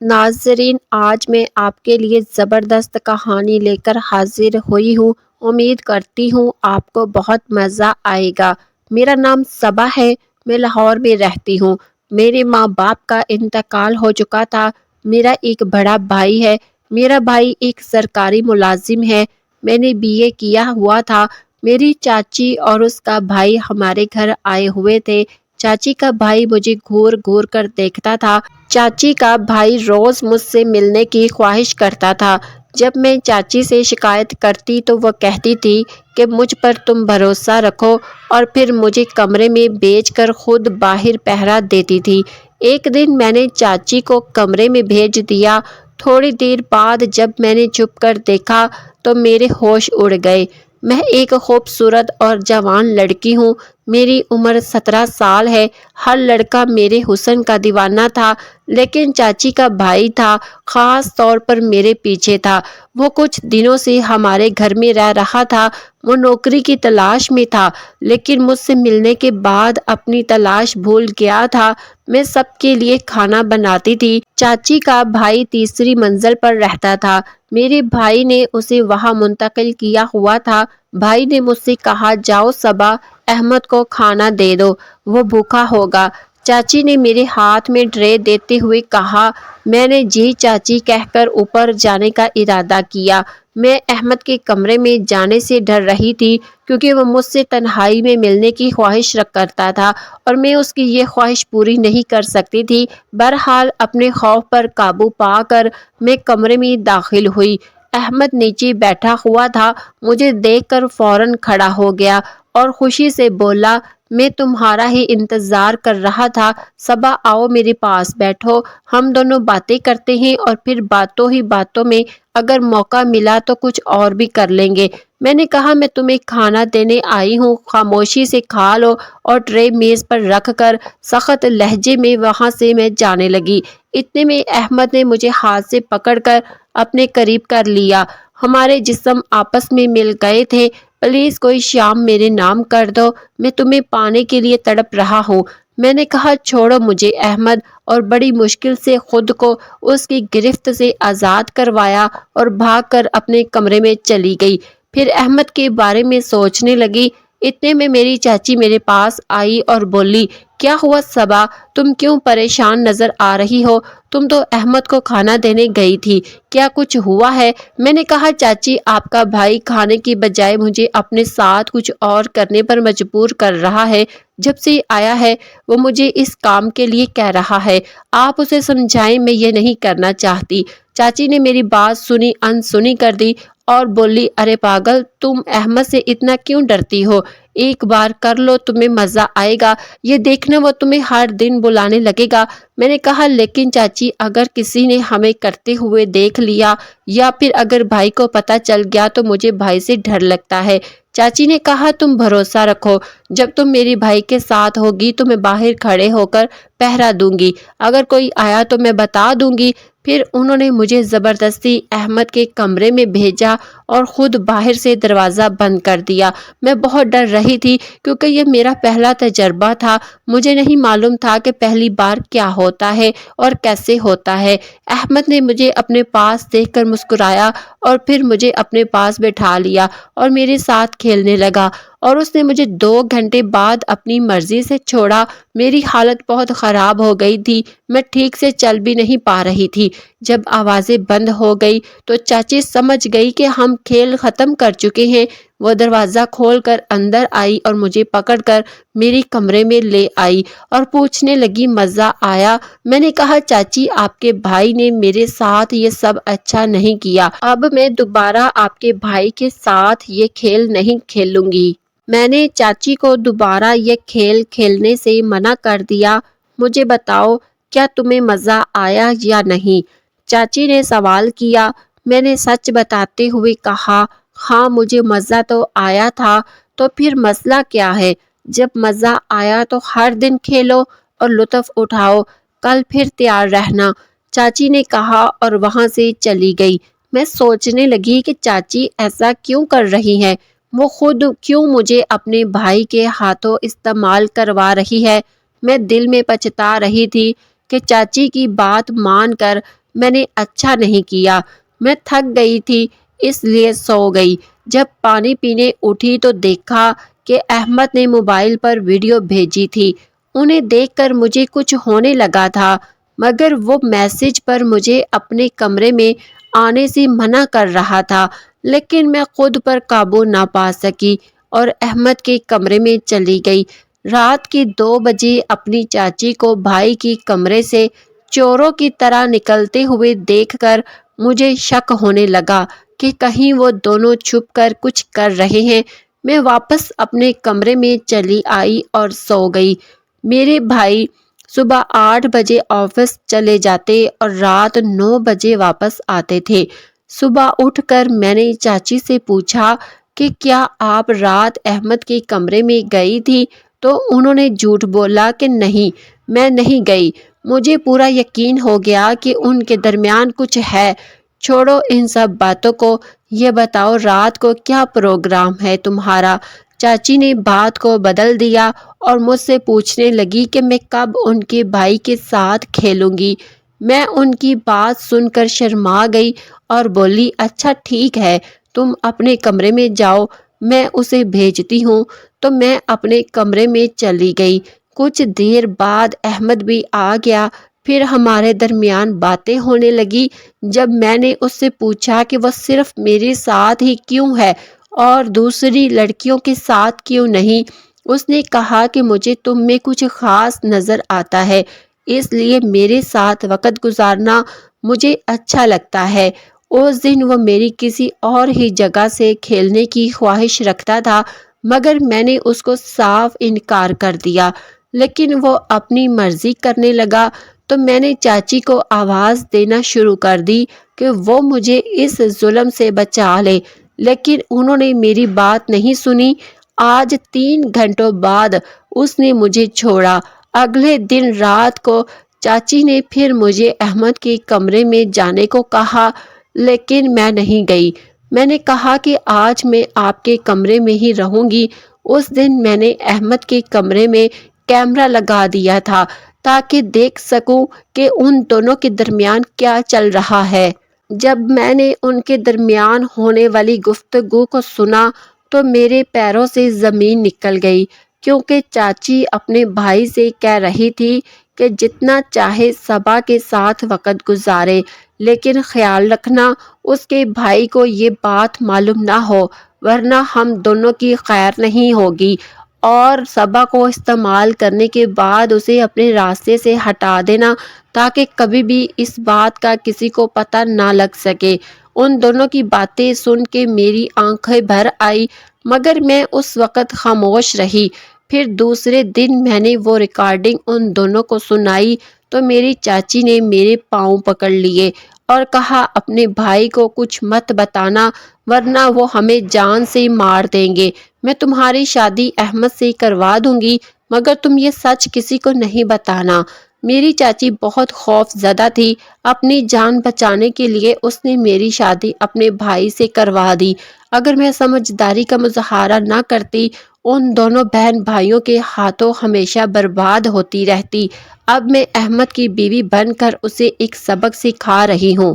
नाज़रीन, आज मैं आपके लिए ज़बरदस्त कहानी लेकर हाजिर हुई हूँ। उम्मीद करती हूँ आपको बहुत मज़ा आएगा। मेरा नाम सबा है। मैं लाहौर में रहती हूँ। मेरे माँ बाप का इंतकाल हो चुका था। मेरा एक बड़ा भाई है। मेरा भाई एक सरकारी मुलाजिम है। मैंने बीए किया हुआ था। मेरी चाची और उसका भाई हमारे घर आए हुए थे। चाची का भाई मुझे घूर घूर कर देखता था। चाची का भाई रोज मुझसे मिलने की ख्वाहिश करता था। जब मैं चाची से शिकायत करती तो वो कहती थी कि मुझ पर तुम भरोसा रखो, और फिर मुझे कमरे में भेजकर खुद बाहर पहरा देती थी। एक दिन मैंने चाची को कमरे में भेज दिया। थोड़ी देर बाद जब मैंने छुप कर देखा तो मेरे होश उड़ गए। मैं एक खूबसूरत और जवान लड़की हूँ। मेरी उम्र 17 साल है। हर लड़का मेरे हुस्न का दीवाना था, लेकिन चाची का भाई था, ख़ास तौर पर मेरे पीछे था। वो कुछ दिनों से हमारे घर में रह रहा था। वो नौकरी की तलाश में था, लेकिन मुझसे मिलने के बाद अपनी तलाश भूल गया था। मैं सबके लिए खाना बनाती थी। चाची का भाई तीसरी मंजिल पर रहता था। मेरे भाई ने उसे वहां मुंतकिल किया हुआ था। भाई ने मुझसे कहा, जाओ सबा, अहमद को खाना दे दो, वो भूखा होगा। चाची ने मेरे हाथ में ट्रे देते हुए कहा। मैंने जी चाची कहकर ऊपर जाने का इरादा किया। मैं अहमद के कमरे में जाने से डर रही थी, क्योंकि वो मुझसे तन्हाई में मिलने की ख्वाहिश रख करता था और मैं उसकी ये ख्वाहिश पूरी नहीं कर सकती थी। बहरहाल अपने खौफ पर काबू पाकर मैं कमरे में दाखिल हुई। अहमद नीचे बैठा हुआ था। मुझे देखकर फौरन खड़ा हो गया और खुशी से बोला, मैं तुम्हारा ही इंतजार कर रहा था। सबा, आओ मेरे पास बैठो, हम दोनों बातें करते हैं और फिर बातों ही बातों में अगर मौका मिला तो कुछ और भी कर लेंगे। मैंने कहा, मैं तुम्हें खाना देने आई हूँ, खामोशी से खा लो। और ट्रे मेज पर रख कर सख्त लहजे में वहां से मैं जाने लगी। इतने में अहमद ने मुझे हाथ से पकड़कर अपने करीब कर लिया। हमारे जिस्म आपस में मिल गए थे। प्लीज कोई शाम मेरे नाम कर दो, मैं तुम्हें पाने के लिए तड़प रहा हूँ। मैंने कहा, छोड़ो मुझे अहमद, और बड़ी मुश्किल से खुद को उसकी गिरफ्त से आज़ाद करवाया और भागकर अपने कमरे में चली गई। फिर अहमद के बारे में सोचने लगी। इतने में मेरी चाची मेरे पास आई और बोली, क्या हुआ सबा, तुम क्यों परेशान नजर आ रही हो? तुम तो अहमद को खाना देने गई थी, क्या कुछ हुआ है? मैंने कहा, चाची, आपका भाई खाने की बजाय मुझे अपने साथ कुछ और करने पर मजबूर कर रहा है। जब से आया है वो मुझे इस काम के लिए कह रहा है। आप उसे समझाएं, मैं ये नहीं करना चाहती। चाची ने मेरी बात सुनी अनसुनी कर दी और बोली, अरे पागल, तुम अहमद से इतना क्यों डरती हो? एक बार कर लो, तुम्हें मजा आएगा। ये देखना, वो तुम्हें हर दिन बुलाने लगेगा। मैंने कहा, लेकिन चाची, अगर किसी ने हमें करते हुए देख लिया या फिर अगर भाई को पता चल गया तो मुझे भाई से डर लगता है। चाची ने कहा, तुम भरोसा रखो, जब तुम मेरी भाई के साथ होगी तो मैं बाहर खड़े होकर पहरा दूंगी। अगर कोई आया तो मैं बता दूंगी। फिर उन्होंने मुझे ज़बरदस्ती अहमद के कमरे में भेजा और ख़ुद बाहर से दरवाज़ा बंद कर दिया। मैं बहुत डर रही थी, क्योंकि ये मेरा पहला तजर्बा था। मुझे नहीं मालूम था कि पहली बार क्या होता है और कैसे होता है। अहमद ने मुझे अपने पास देखकर मुस्कुराया और फिर मुझे अपने पास बैठा लिया और मेरे साथ खेलने लगा, और उसने मुझे 2 घंटे बाद अपनी मर्जी से छोड़ा। मेरी हालत बहुत ख़राब हो गई थी। मैं ठीक से चल भी नहीं पा रही थी। जब आवाज़ें बंद हो गई तो चाची समझ गई कि हम खेल ख़त्म कर चुके हैं। वो दरवाज़ा खोलकर अंदर आई और मुझे पकड़कर मेरे कमरे में ले आई और पूछने लगी, मज़ा आया? मैंने कहा, चाची, आपके भाई ने मेरे साथ ये सब अच्छा नहीं किया। अब मैं दोबारा आपके भाई के साथ ये खेल नहीं खेलूंगी। मैंने चाची को दोबारा ये खेल खेलने से मना कर दिया। मुझे बताओ, क्या तुम्हें मज़ा आया या नहीं? चाची ने सवाल किया। मैंने सच बताते हुए कहा, हाँ, मुझे मज़ा तो आया था। तो फिर मसला क्या है? जब मज़ा आया तो हर दिन खेलो और लुत्फ़ उठाओ। कल फिर तैयार रहना, चाची ने कहा और वहाँ से चली गई। मैं सोचने लगी कि चाची ऐसा क्यों कर रही है? वो खुद क्यों मुझे अपने भाई के हाथों इस्तेमाल करवा रही है? मैं दिल में पछता रही थी कि चाची की बात मानकर میں نے اچھا نہیں کیا، میں تھک گئی تھی اس لیے سو گئی۔ جب پانی پینے اٹھی تو دیکھا کہ احمد نے موبائل پر ویڈیو بھیجی تھی۔ انہیں دیکھ کر مجھے کچھ ہونے لگا تھا، مگر وہ میسج پر مجھے اپنے کمرے میں آنے سے منع کر رہا تھا، لیکن میں خود پر قابو نہ پا سکی اور احمد کے کمرے میں چلی گئی۔ رات کے 2 بجے اپنی چاچی کو بھائی کی کمرے سے چوروں کی طرح نکلتے ہوئے دیکھ کر مجھے شک ہونے لگا کہ کہیں وہ دونوں چھپ کر کچھ کر رہے ہیں۔ میں واپس اپنے کمرے میں چلی آئی اور سو گئی۔ میرے بھائی صبح 8 بجے آفس چلے جاتے اور رات 9 بجے واپس آتے تھے۔ صبح اٹھ کر میں نے چاچی سے پوچھا کہ کیا آپ رات احمد کے کمرے میں گئی تھی؟ تو انہوں نے جھوٹ بولا کہ نہیں، میں نہیں گئی۔ مجھے پورا یقین ہو گیا کہ ان کے درمیان کچھ ہے۔ چھوڑو ان سب باتوں کو، یہ بتاؤ رات کو کیا پروگرام ہے تمہارا؟ چاچی نے بات کو بدل دیا اور مجھ سے پوچھنے لگی کہ میں کب ان کے بھائی کے ساتھ کھیلوں گی۔ میں ان کی بات سن کر شرما گئی اور بولی اچھا ٹھیک ہے، تم اپنے کمرے میں جاؤ، میں اسے بھیجتی ہوں۔ تو میں اپنے کمرے میں چلی گئی۔ کچھ دیر بعد احمد بھی آ گیا، پھر ہمارے درمیان باتیں ہونے لگی۔ جب میں نے اس سے پوچھا کہ وہ صرف میرے ساتھ ہی کیوں ہے اور دوسری لڑکیوں کے ساتھ کیوں نہیں، اس نے کہا کہ مجھے تم میں کچھ خاص نظر آتا ہے، اس لیے میرے ساتھ وقت گزارنا مجھے اچھا لگتا ہے۔ اس دن وہ میری کسی اور ہی جگہ سے کھیلنے کی خواہش رکھتا تھا، مگر میں نے اس کو صاف انکار کر دیا، لیکن وہ اپنی مرضی کرنے لگا۔ تو میں نے چاچی کو آواز دینا شروع کر دی کہ وہ مجھے اس ظلم سے بچا لے، لیکن انہوں نے میری بات نہیں سنی۔ آج 3 گھنٹوں بعد اس نے مجھے چھوڑا۔ اگلے دن رات کو چاچی نے پھر مجھے احمد کے کمرے میں جانے کو کہا، لیکن میں نہیں گئی۔ میں نے کہا کہ آج میں آپ کے کمرے میں ہی رہوں گی۔ اس دن میں نے احمد کے کمرے میں کیمرہ لگا دیا تھا تاکہ دیکھ سکوں کہ ان دونوں کے درمیان کیا چل رہا ہے۔ جب میں نے ان کے درمیان ہونے والی گفتگو کو سنا تو میرے پیروں سے زمین نکل گئی، کیونکہ چاچی اپنے بھائی سے کہہ رہی تھی کہ جتنا چاہے صبا کے ساتھ وقت گزارے، لیکن خیال رکھنا اس کے بھائی کو یہ بات معلوم نہ ہو، ورنہ ہم دونوں کی خیر نہیں ہوگی، اور صبا کو استعمال کرنے کے بعد اسے اپنے راستے سے ہٹا دینا تاکہ کبھی بھی اس بات کا کسی کو پتہ نہ لگ سکے۔ ان دونوں کی باتیں سن کے میری آنکھیں بھر آئی، مگر میں اس وقت خاموش رہی۔ پھر دوسرے دن میں نے وہ ریکارڈنگ ان دونوں کو سنائی تو میری چاچی نے میرے پاؤں پکڑ لیے اور کہا اپنے بھائی کو کچھ مت بتانا ورنہ وہ ہمیں جان سے مار دیں گے۔ میں تمہاری شادی احمد سے کروا دوں گی، مگر تم یہ سچ کسی کو نہیں بتانا۔ میری چاچی بہت خوف زدہ تھی۔ اپنی جان بچانے کے لیے اس نے میری شادی اپنے بھائی سے کروا دی۔ اگر میں سمجھداری کا مظاہرہ نہ کرتی، ان دونوں بہن بھائیوں کے ہاتھوں ہمیشہ برباد ہوتی رہتی۔ اب میں احمد کی بیوی بن کر اسے ایک سبق سکھا رہی ہوں۔